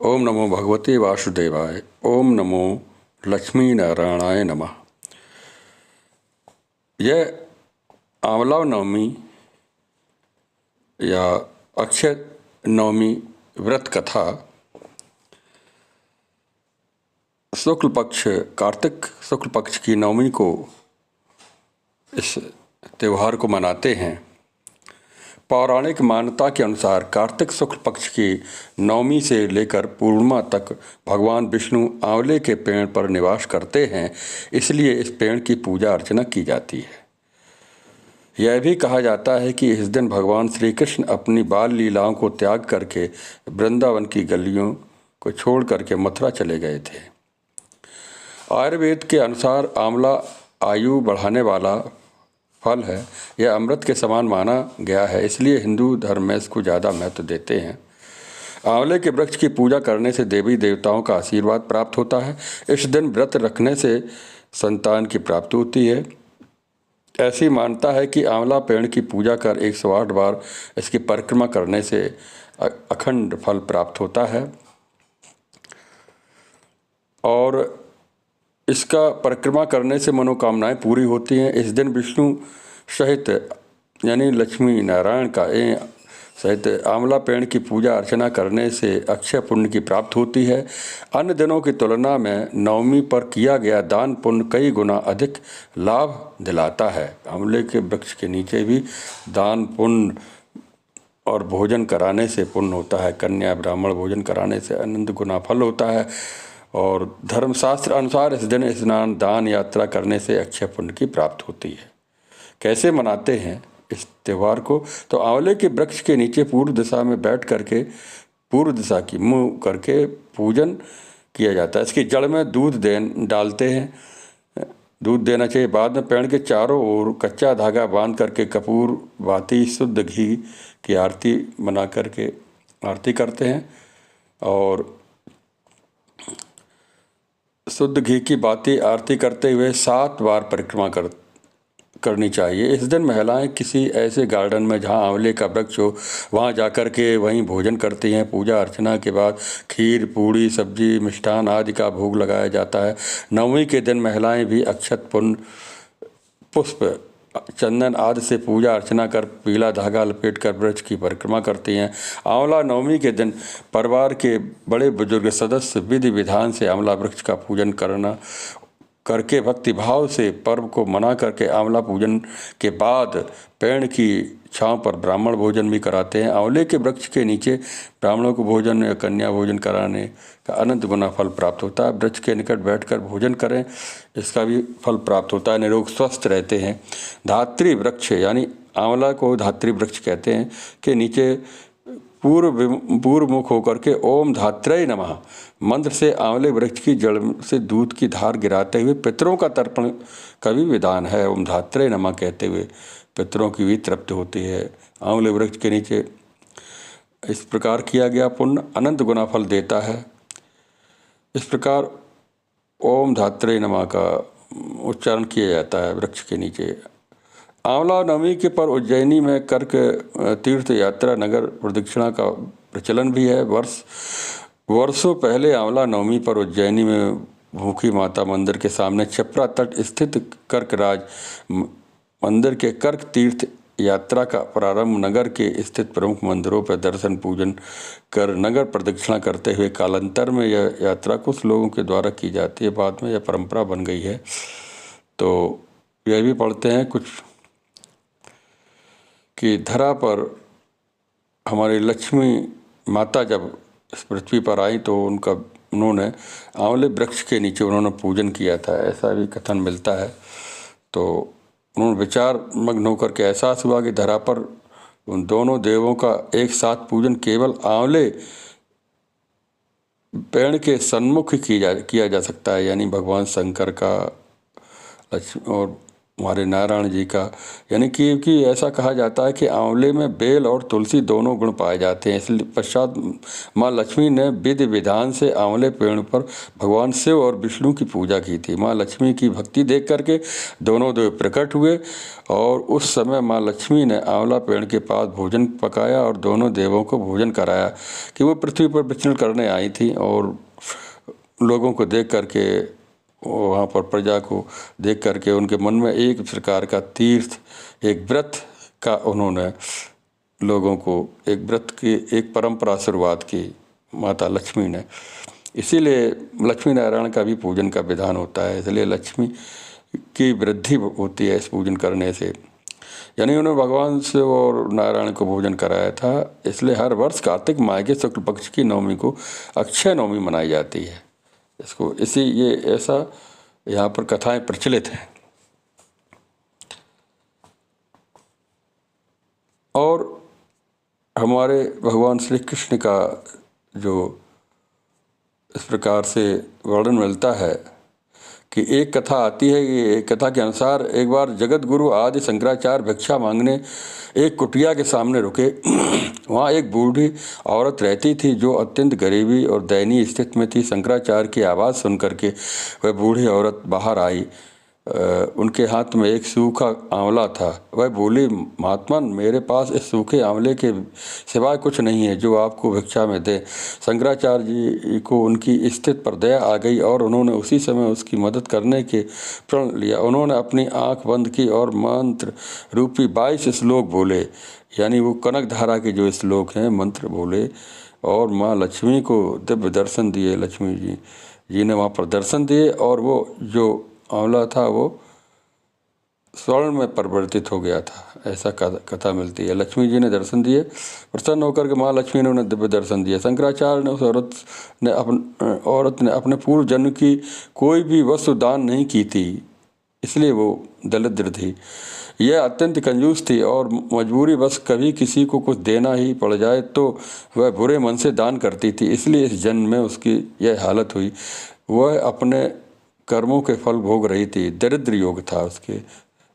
ओम नमो भगवते वासुदेवाय। ओम नमो लक्ष्मी नारायणाय नमः। यह आंवला नवमी या अक्षय नवमी व्रत कथा शुक्ल पक्ष कार्तिक शुक्ल पक्ष की नवमी को इस त्यौहार को मनाते हैं। पौराणिक मान्यता के अनुसार कार्तिक शुक्ल पक्ष की नवमी से लेकर पूर्णिमा तक भगवान विष्णु आंवले के पेड़ पर निवास करते हैं, इसलिए इस पेड़ की पूजा अर्चना की जाती है। यह भी कहा जाता है कि इस दिन भगवान श्री कृष्ण अपनी बाल लीलाओं को त्याग करके वृंदावन की गलियों को छोड़ करके मथुरा चले गए थे। आयुर्वेद के अनुसार आंवला आयु बढ़ाने वाला फल है। यह अमृत के समान माना गया है, इसलिए हिंदू धर्म में इसको ज़्यादा महत्व देते हैं। आंवले के वृक्ष की पूजा करने से देवी देवताओं का आशीर्वाद प्राप्त होता है। इस दिन व्रत रखने से संतान की प्राप्ति होती है। ऐसी मान्यता है कि आंवला पेड़ की पूजा कर 108 बार इसकी परिक्रमा करने से अखंड फल प्राप्त होता है और इसका परिक्रमा करने से मनोकामनाएं पूरी होती हैं। इस दिन विष्णु सहित यानी लक्ष्मी नारायण का सहित आंवला पेड़ की पूजा अर्चना करने से अक्षय पुण्य की प्राप्ति होती है। अन्य दिनों की तुलना में नवमी पर किया गया दान पुण्य कई गुना अधिक लाभ दिलाता है। आंवले के वृक्ष के नीचे भी दान पुण्य और भोजन कराने से पुण्य होता है। कन्या ब्राह्मण भोजन कराने से अनंत गुना फल होता है और धर्मशास्त्र अनुसार इस दिन स्नान दान यात्रा करने से अक्षय पुण्य की प्राप्ति होती है। कैसे मनाते हैं इस त्यौहार को? तो आंवले के वृक्ष के नीचे पूर्व दिशा में बैठ करके पूर्व दिशा की मुँह करके पूजन किया जाता है। इसकी जड़ में दूध डालते हैं, दूध देना चाहिए। बाद में पेड़ के चारों ओर कच्चा धागा बांध करके कपूर बाती शुद्ध घी की आरती बना करके आरती करते हैं और शुद्ध घी की बाती आरती करते हुए 7 बार परिक्रमा करनी चाहिए। इस दिन महिलाएं किसी ऐसे गार्डन में जहां आंवले का वृक्ष हो वहां जाकर के वहीं भोजन करती हैं। पूजा अर्चना के बाद खीर पूड़ी सब्जी मिष्ठान आदि का भोग लगाया जाता है। नवमी के दिन महिलाएं भी अक्षत पुष्प चंदन आदि से पूजा अर्चना कर पीला धागा लपेट कर वृक्ष की परिक्रमा करती हैं। आंवला नवमी के दिन परिवार के बड़े बुजुर्ग सदस्य विधि विधान से आंवला वृक्ष का पूजन करके भक्ति भाव से पर्व को मना करके आंवला पूजन के बाद पेड़ की छांव पर ब्राह्मण भोजन भी कराते हैं। आंवले के वृक्ष के नीचे ब्राह्मणों को भोजन या कन्या भोजन कराने का अनंत गुना फल प्राप्त होता है। वृक्ष के निकट बैठकर भोजन करें, इसका भी फल प्राप्त होता है। निरोग स्वस्थ रहते हैं। धात्री वृक्ष यानी आंवला को धात्री वृक्ष कहते हैं के नीचे पूर्व मुख होकर के ओम धात्रय नमः मंत्र से आंवले वृक्ष की जड़ से दूध की धार गिराते हुए पितरों का तर्पण का भी विधान है। ओम धात्रय नमः कहते हुए पितरों की भी तृप्ति होती है। आंवले वृक्ष के नीचे इस प्रकार किया गया पुण्य अनंत गुना फल देता है। इस प्रकार ओम धात्रय नमः का उच्चारण किया जाता है वृक्ष के नीचे। आंवला नवमी के पर उज्जैनी में कर्क तीर्थ यात्रा नगर प्रदक्षिणा का प्रचलन भी है। वर्षों पहले आंवला नवमी पर उज्जैनी में भूखी माता मंदिर के सामने क्षिप्रा तट स्थित कर्कराज मंदिर के कर्क तीर्थ यात्रा का प्रारंभ नगर के स्थित प्रमुख मंदिरों पर दर्शन पूजन कर नगर प्रदक्षिणा करते हुए कालांतर में यह यात्रा कुछ लोगों के द्वारा की जाती है। बाद में यह परंपरा बन गई है। तो यह भी पढ़ते हैं कुछ कि धरा पर हमारी लक्ष्मी माता जब इस पृथ्वी पर आई तो उन्होंने आंवले वृक्ष के नीचे उन्होंने पूजन किया था, ऐसा भी कथन मिलता है। तो उन्होंने विचार मग्न होकर के एहसास हुआ कि धरा पर उन दोनों देवों का एक साथ पूजन केवल आंवले पेड़ के सन्मुख किया जा सकता है, यानी भगवान शंकर का और हमारे नारायण जी का, यानी कि ऐसा कहा जाता है कि आंवले में बेल और तुलसी दोनों गुण पाए जाते हैं। इसलिए पश्चात माँ लक्ष्मी ने विधि विधान से आंवले पेड़ पर भगवान शिव और विष्णु की पूजा की थी। माँ लक्ष्मी की भक्ति देख करके दोनों देव प्रकट हुए और उस समय माँ लक्ष्मी ने आंवला पेड़ के पास भोजन पकाया और दोनों देवों को भोजन कराया कि वो पृथ्वी पर विचरण करने आई थी। और लोगों को देख करके, वहाँ पर प्रजा को देख करके उनके मन में एक प्रकार का तीर्थ, एक व्रत का उन्होंने लोगों को एक व्रत की एक परंपरा शुरुआत की माता लक्ष्मी ने। इसीलिए लक्ष्मी नारायण का भी पूजन का विधान होता है। इसलिए लक्ष्मी की वृद्धि होती है इस पूजन करने से। यानी उन्होंने भगवान शिव और नारायण को भोजन कराया था। इसलिए हर वर्ष कार्तिक माह के शुक्ल पक्ष की नवमी को अक्षय नवमी मनाई जाती है। इसको ये ऐसा यहाँ पर कथाएं प्रचलित हैं। और हमारे भगवान श्री कृष्ण का जो इस प्रकार से वर्णन मिलता है कि एक कथा आती है कि एक कथा के अनुसार एक बार जगत गुरु आदि शंकराचार्य भिक्षा मांगने एक कुटिया के सामने रुके। वहाँ एक बूढ़ी औरत रहती थी जो अत्यंत गरीबी और दयनीय स्थिति में थी। शंकराचार्य की आवाज़ सुन करके वह बूढ़ी औरत बाहर आई। उनके हाथ में एक सूखा आंवला था। वह बोली, महात्मा, मेरे पास इस सूखे आंवले के सिवाय कुछ नहीं है जो आपको भिक्षा में दे। शंकराचार्य जी को उनकी स्थिति पर दया आ गई और उन्होंने उसी समय उसकी मदद करने के प्रण लिया। उन्होंने अपनी आंख बंद की और मंत्र रूपी 22 श्लोक बोले, यानी वो कनक धारा के जो श्लोक हैं मंत्र बोले, और माँ लक्ष्मी को दिव्य दर्शन दिए। लक्ष्मी जी ने वहाँ पर दर्शन दिए और वो जो आंवला था वो स्वर्ण में परिवर्तित हो गया था, ऐसा कथा मिलती है। लक्ष्मी जी ने दर्शन दिए, प्रसन्न होकर के माँ लक्ष्मी ने उन्हें दिव्य दर्शन दिया। शंकराचार्य ने उस औरत ने अपने पूर्व जन्म की कोई भी वस्तु दान नहीं की थी, इसलिए वो दरिद्र थी। यह अत्यंत कंजूस थी और मजबूरी बस कभी किसी को कुछ देना ही पड़ जाए तो वह बुरे मन से दान करती थी। इसलिए इस जन्म में उसकी यह हालत हुई। वह अपने कर्मों के फल भोग रही थी। दरिद्र योग था उसके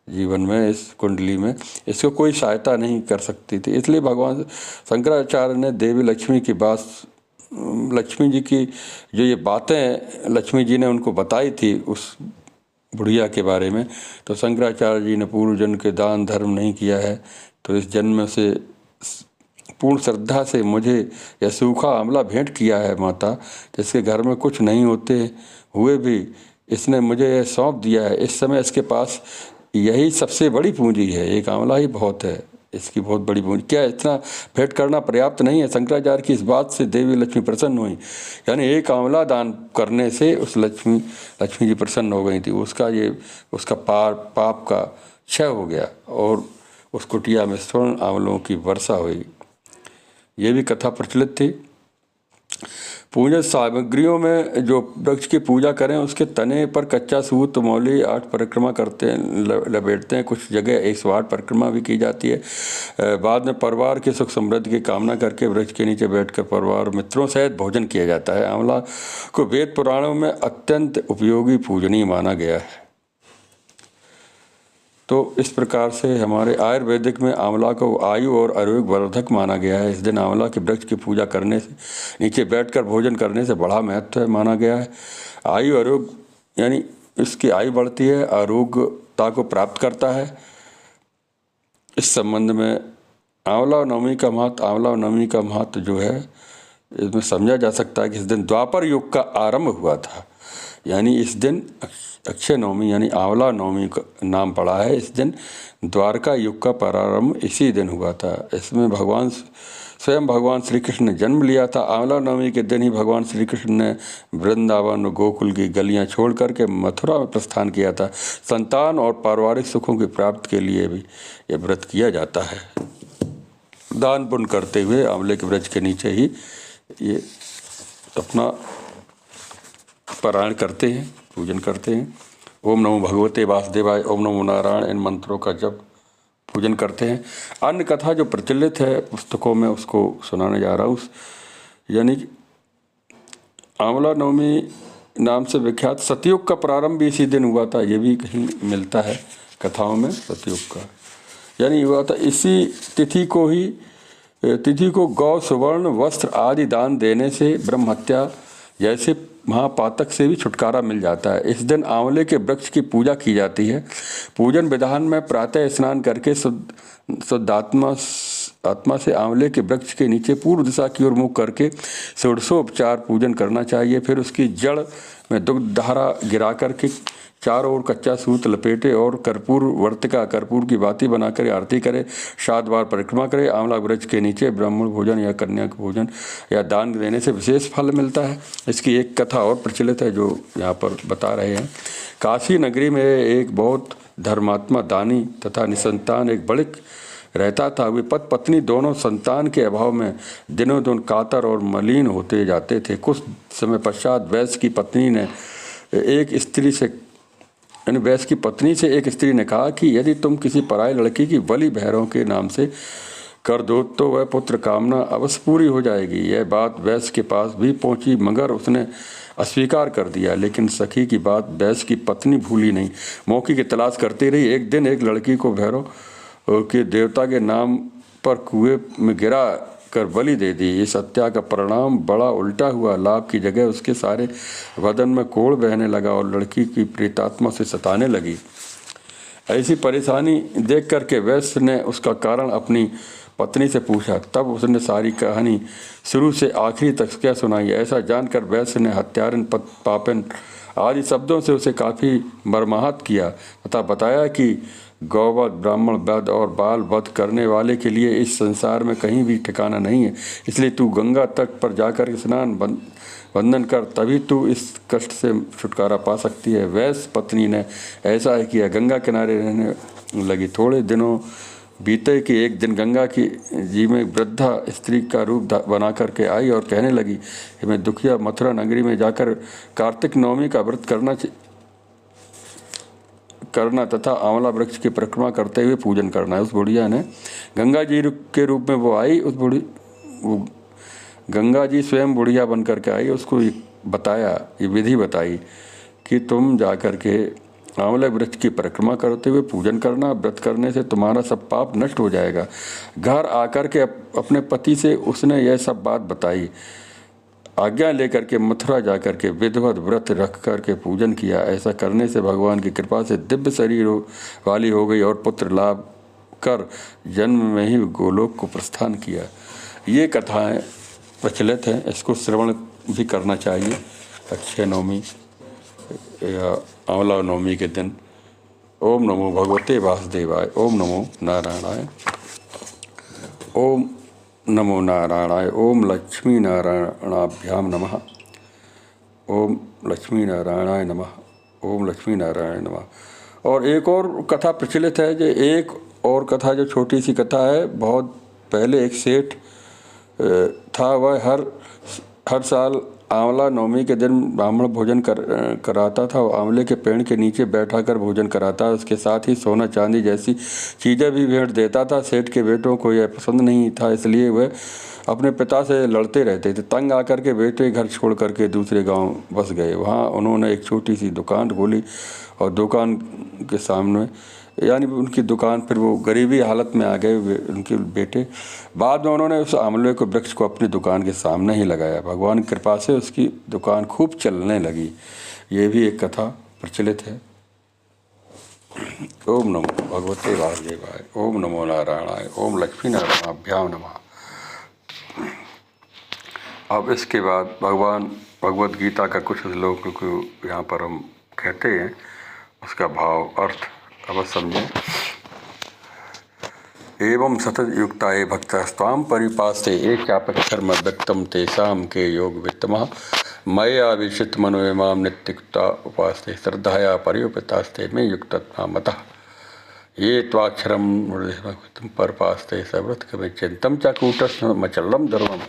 जीवन में, इस कुंडली में इसको कोई सहायता नहीं कर सकती थी। इसलिए भगवान शंकराचार्य ने देवी लक्ष्मी की बात, लक्ष्मी जी की जो ये बातें लक्ष्मी जी ने उनको बताई थी उस बुढ़िया के बारे में, तो शंकराचार्य जी ने पूर्व जन्म के दान धर्म नहीं किया है, तो इस जन्म से पूर्ण श्रद्धा से मुझे यह सूखा आंवला भेंट किया है माता, जिसके घर में कुछ नहीं होते हुए भी इसने मुझे यह सौंप दिया है। इस समय इसके पास यही सबसे बड़ी पूंजी है, एक आंवला ही बहुत है, इसकी बहुत बड़ी पूंजी। क्या इतना भेंट करना पर्याप्त नहीं है? शंकराचार्य की इस बात से देवी लक्ष्मी प्रसन्न हुई। यानी एक आंवला दान करने से उस लक्ष्मी जी प्रसन्न हो गई थी। उसका पाप का क्षय हो गया और उस कुटिया में स्वर्ण आंवलों की वर्षा हुई। ये भी कथा प्रचलित थी। पूजा सामग्रियों में जो वृक्ष की पूजा करें उसके तने पर कच्चा सूत मौली 8 परिक्रमा करते हैं, लपेटते हैं। कुछ जगह 108 परिक्रमा भी की जाती है। बाद में परिवार की सुख समृद्धि की कामना करके वृक्ष के नीचे बैठकर परिवार मित्रों सहित भोजन किया जाता है। आंवला को वेद पुराणों में अत्यंत उपयोगी पूजनीय माना गया है। तो इस प्रकार से हमारे आयुर्वेदिक में आंवला को आयु और आरोग्य वर्धक माना गया है। इस दिन आंवला के वृक्ष की पूजा करने से, नीचे बैठकर भोजन करने से बड़ा महत्व है माना गया है। आयु आरोग्य यानी इसकी आयु बढ़ती है, आरोग्यता को प्राप्त करता है। इस संबंध में आंवला नवमी का महत्व जो है इसमें समझा जा सकता है कि इस दिन द्वापर युग का आरंभ हुआ था। यानी इस दिन अक्षय नवमी यानी आंवला नवमी का नाम पड़ा है। इस दिन द्वारका युग का प्रारंभ इसी दिन हुआ था। इसमें स्वयं भगवान श्री कृष्ण ने जन्म लिया था। आंवला नवमी के दिन ही भगवान श्री कृष्ण ने वृंदावन और गोकुल की गलियां छोड़ करके मथुरा में प्रस्थान किया था। संतान और पारिवारिक सुखों की प्राप्ति के लिए भी यह व्रत किया जाता है। दान पुण्य करते हुए आंवले के वृक्ष के नीचे ही ये अपना पारायण करते हैं, पूजन करते हैं। ओम नमो भगवते वासुदेवाय, ओम नमो नारायण, इन मंत्रों का जप पूजन करते हैं। अन्य कथा जो प्रचलित है पुस्तकों में उसको सुनाने जा रहा हूँ। यानी आंवला नवमी नाम से विख्यात सतयुग का प्रारंभ भी इसी दिन हुआ था, ये भी कहीं मिलता है। कथाओं में सतयुग का, यानी हुआ था। इसी तिथि को गौ सुवर्ण वस्त्र आदि दान देने से ब्रह्म हत्या जैसे महापातक से भी छुटकारा मिल जाता है। इस दिन आंवले के वृक्ष की पूजा की जाती है। पूजन विधान में प्रातः स्नान करके शुद्ध आत्मा से आंवले के वृक्ष के नीचे पूर्व दिशा की ओर मुख करके षोडशोपचार पूजन करना चाहिए। फिर उसकी जड़ में दुग्ध धारा गिरा करके चारों ओर कच्चा सूत लपेटे और कर्पूर वर्तिका कर्पूर की बाती बनाकर आरती करे। 7 बार परिक्रमा करे। आंवला वृक्ष के नीचे ब्राह्मण भोजन या कन्या भोजन या दान देने से विशेष फल मिलता है। इसकी एक कथा और प्रचलित है जो यहाँ पर बता रहे हैं। काशी नगरी में एक बहुत धर्मात्मा दानी तथा निसंतान एक बड़िक रहता था। वे पति पत्नी दोनों संतान के अभाव में दिनों दिन कातर और मलिन होते जाते थे। कुछ समय पश्चात वैश्य की पत्नी से एक स्त्री ने कहा कि यदि तुम किसी पराई लड़की की बलि भैरव के नाम से कर दो तो वह पुत्र कामना अवश्य पूरी हो जाएगी। यह बात वैश्य के पास भी पहुंची, मगर उसने अस्वीकार कर दिया। लेकिन सखी की बात वैश्य की पत्नी भूली नहीं, मौके की तलाश करती रही। एक दिन एक लड़की को भैरव के देवता के नाम पर कुएं में गिरा कर बलि दे दी। इस हत्या का परिणाम बड़ा उल्टा हुआ। लाभ की जगह उसके सारे बदन में कोढ़ बहने लगा और लड़की की प्रेतात्मा से सताने लगी। ऐसी परेशानी देख करके वैश्य ने उसका कारण अपनी पत्नी से पूछा। तब उसने सारी कहानी शुरू से आखिरी तक क्या सुनाई। ऐसा जानकर वैश्य ने हत्यारन पापन आदि शब्दों से उसे काफ़ी मर्माहत किया तथा बताया कि गौवध ब्राह्मण वध और बाल वध करने वाले के लिए इस संसार में कहीं भी ठिकाना नहीं है। इसलिए तू गंगा तट पर जाकर स्नान वंदन कर, तभी तू इस कष्ट से छुटकारा पा सकती है। वैश्य पत्नी ने ऐसा ही किया, गंगा किनारे रहने लगी। थोड़े दिनों बीते कि एक दिन गंगा की जी में वृद्धा स्त्री का रूप बना करके आई और कहने लगी कि मैं दुखिया मथुरा नगरी में जाकर कार्तिक नवमी का व्रत करना तथा आंवला वृक्ष की परिक्रमा करते हुए पूजन करना है। उस बुढ़िया ने गंगा जी के रूप में वो आई। गंगा जी स्वयं बुढ़िया बन करके आई। उसको बताया, ये विधि बताई कि तुम जाकर के आंवले वृक्ष की परिक्रमा करते हुए पूजन करना। व्रत करने से तुम्हारा सब पाप नष्ट हो जाएगा। घर आकर के अपने पति से उसने यह सब बात बताई। आज्ञा लेकर के मथुरा जाकर के विधिवत व्रत रख करके पूजन किया। ऐसा करने से भगवान की कृपा से दिव्य शरीर वाली हो गई और पुत्र लाभ कर जन्म में ही गोलोक को प्रस्थान किया। ये कथाएं प्रचलित हैं, इसको श्रवण भी करना चाहिए अक्षय नवमी या आंवला नवमी के दिन। ओम नमो भगवते वासुदेवाय। ओम नमो नारायणाय। ओम नमो नारायणाय। ओम लक्ष्मी नारायणाभ्याम नमः। ओम लक्ष्मी नारायणाय नमः। ओम लक्ष्मी नारायण नमः। और एक और कथा प्रचलित है, जो एक और कथा जो छोटी सी कथा है। बहुत पहले एक सेठ था, वह हर साल आंवला नवमी के दिन ब्राह्मण भोजन कराता था। आंवले के पेड़ के नीचे बैठा कर भोजन कराता। उसके साथ ही सोना चांदी जैसी चीज़ें भी भेंट देता था। सेठ के बेटों को यह पसंद नहीं था, इसलिए वह अपने पिता से लड़ते रहते थे। तंग आकर के बेटे घर छोड़ करके दूसरे गांव बस गए। वहां उन्होंने एक छोटी सी दुकान खोली और दुकान के सामने, यानी उनकी दुकान, फिर वो गरीबी हालत में आ गए उनके बेटे। बाद में उन्होंने उस आंवले के वृक्ष को अपनी दुकान के सामने ही लगाया। भगवान की कृपा से उसकी दुकान खूब चलने लगी। ये भी एक कथा प्रचलित है। ओम नमो भगवते वासुदेवाय। ओम नमो नारायणाय। ओम लक्ष्मी नारायणाभ्याम नमः। अब इसके बाद भगवद गीता का कुछ श्लोकों को यहाँ पर हम कहते हैं, उसका भाव अर्थ अवश्य समझें। एवं सतत युक्ताये भक्तास्त्वां परिपास्ते एकापक्षरम व्यक्तम तेषां के योग वित्तमः मया विशिष्ट मनो मां नित्युक्ता उपास्ते श्रद्धाया पर्युपितास्ते में युक्तत्वा मतः ये त्वाक्षरम परपास्ते सर्वत कमे चिंतम चाकूटमचलम धर्मम।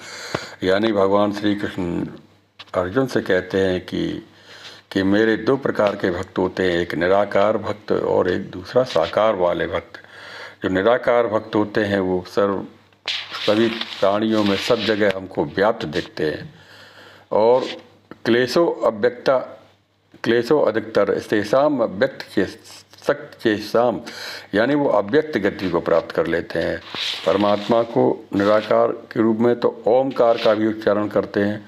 यानी भगवान श्री कृष्ण अर्जुन से कहते हैं कि मेरे 2 प्रकार के भक्त होते हैं, एक निराकार भक्त और एक दूसरा साकार वाले भक्त। जो निराकार भक्त होते हैं वो सभी प्राणियों में सब जगह हमको व्याप्त दिखते हैं। और क्लेशो अधिकतर तेषाम अव्यक्त अशक्त चेष्टाम यानी वो अव्यक्त गति को प्राप्त कर लेते हैं। परमात्मा को निराकार के रूप में तो ओमकार का भी उच्चारण करते हैं,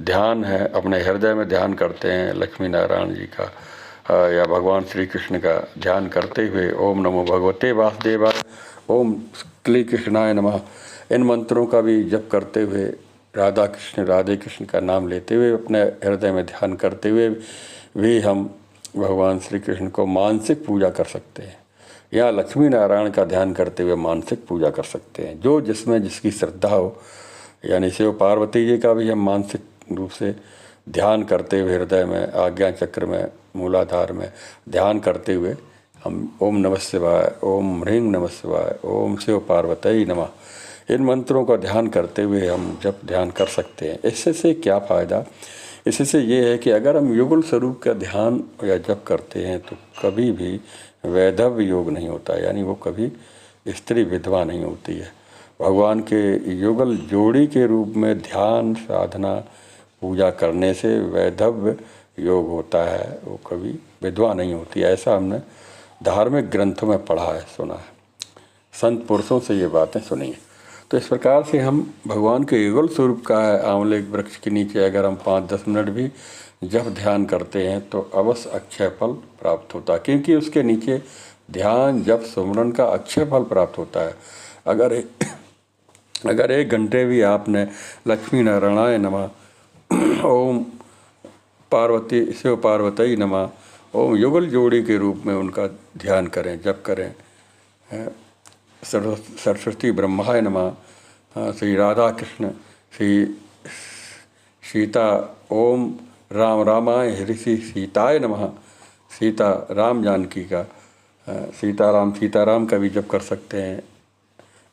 ध्यान है, अपने हृदय में ध्यान करते हैं लक्ष्मी नारायण जी का या भगवान श्री कृष्ण का ध्यान करते हुए ओम नमो भगवते वासुदेवाय, ओम श्री कृष्णाय नमः, इन मंत्रों का भी जप करते हुए राधा कृष्ण का नाम लेते हुए अपने हृदय में ध्यान करते हुए भी हम भगवान श्री कृष्ण को मानसिक पूजा कर सकते हैं या लक्ष्मी नारायण का ध्यान करते हुए मानसिक पूजा कर सकते हैं, जो जिसमें जिसकी श्रद्धा हो। यानी शिव पार्वती जी का भी हम मानसिक रूप से ध्यान करते हुए हृदय में आज्ञा चक्र में मूलाधार में ध्यान करते हुए हम ओम नमः शिवाय, ओम ह्रीं नमः शिवाय, ओम शिव पार्वती नमः, इन मंत्रों का ध्यान करते हुए हम जब ध्यान कर सकते हैं। इससे से क्या फ़ायदा? इससे ये है कि अगर हम युगल स्वरूप का ध्यान या जप करते हैं तो कभी भी वैधव्य योग नहीं होता, यानी वो कभी स्त्री विधवा नहीं होती है। भगवान के युगल जोड़ी के रूप में ध्यान साधना पूजा करने से वैधव्य योग होता है, वो कभी विधवा नहीं होती। ऐसा हमने धार्मिक ग्रंथों में पढ़ा है, सुना है, संत पुरुषों से ये बातें सुनी हैं। तो इस प्रकार से हम भगवान के युगल स्वरूप का है आंवले वृक्ष के नीचे अगर हम 5-10 मिनट भी जब ध्यान करते हैं तो अवश्य अक्षय फल प्राप्त होता है, क्योंकि उसके नीचे ध्यान जप सुमरन का अक्षय फल प्राप्त होता है। अगर 1 घंटे भी आपने लक्ष्मी नारायणाय नमः, ओम पार्वती शिव पार्वती नमः, ओम युगल जोड़ी के रूप में उनका ध्यान करें, जप करें, सरस्वती ब्रह्माय नमः, श्री राधा कृष्ण, श्री सीता, ओम राम रामाय हृषि सीताय नमः, सीता राम जानकी का सीताराम का भी जप कर सकते हैं।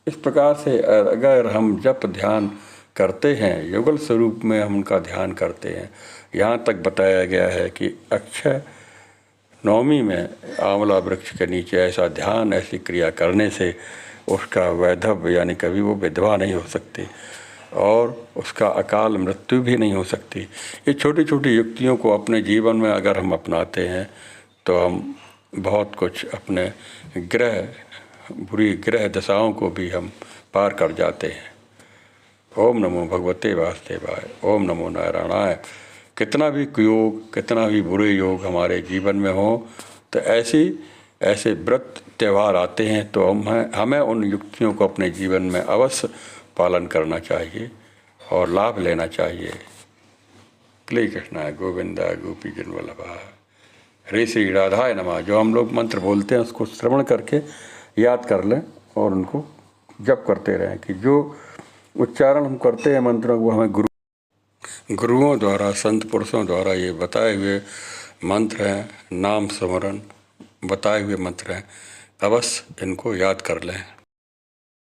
इस प्रकार से अगर हम जप ध्यान करते हैं, युगल स्वरूप में हम उनका ध्यान करते हैं, यहाँ तक बताया गया है कि अक्षय नवमी में आंवला वृक्ष के नीचे ऐसा ध्यान ऐसी क्रिया करने से उसका वैधव्य यानी कभी वो विधवा नहीं हो सकती और उसका अकाल मृत्यु भी नहीं हो सकती। ये छोटी छोटी युक्तियों को अपने जीवन में अगर हम अपनाते हैं तो हम बहुत कुछ अपने बुरी ग्रह दशाओं को भी हम पार कर जाते हैं। ओम नमो भगवते वासुदेवाय, ओम नमो नारायणाय। कितना भी कुयोग, कितना भी बुरे योग हमारे जीवन में हो तो ऐसे व्रत त्यौहार आते हैं तो हमें उन युक्तियों को अपने जीवन में अवश्य पालन करना चाहिए और लाभ लेना चाहिए। श्री कृष्णाय गोविंदाय गोपीजन वल्लभाय, हरे श्री राधाय नमः। जो हम लोग मंत्र बोलते हैं उसको श्रवण करके याद कर लें और उनको जप करते रहें कि जो उच्चारण हम करते हैं मंत्रों को हमें गुरुओं द्वारा, संत पुरुषों द्वारा ये बताए हुए मंत्र हैं, नाम स्मरण बताए हुए मंत्र हैं, अवश्य इनको याद कर लें।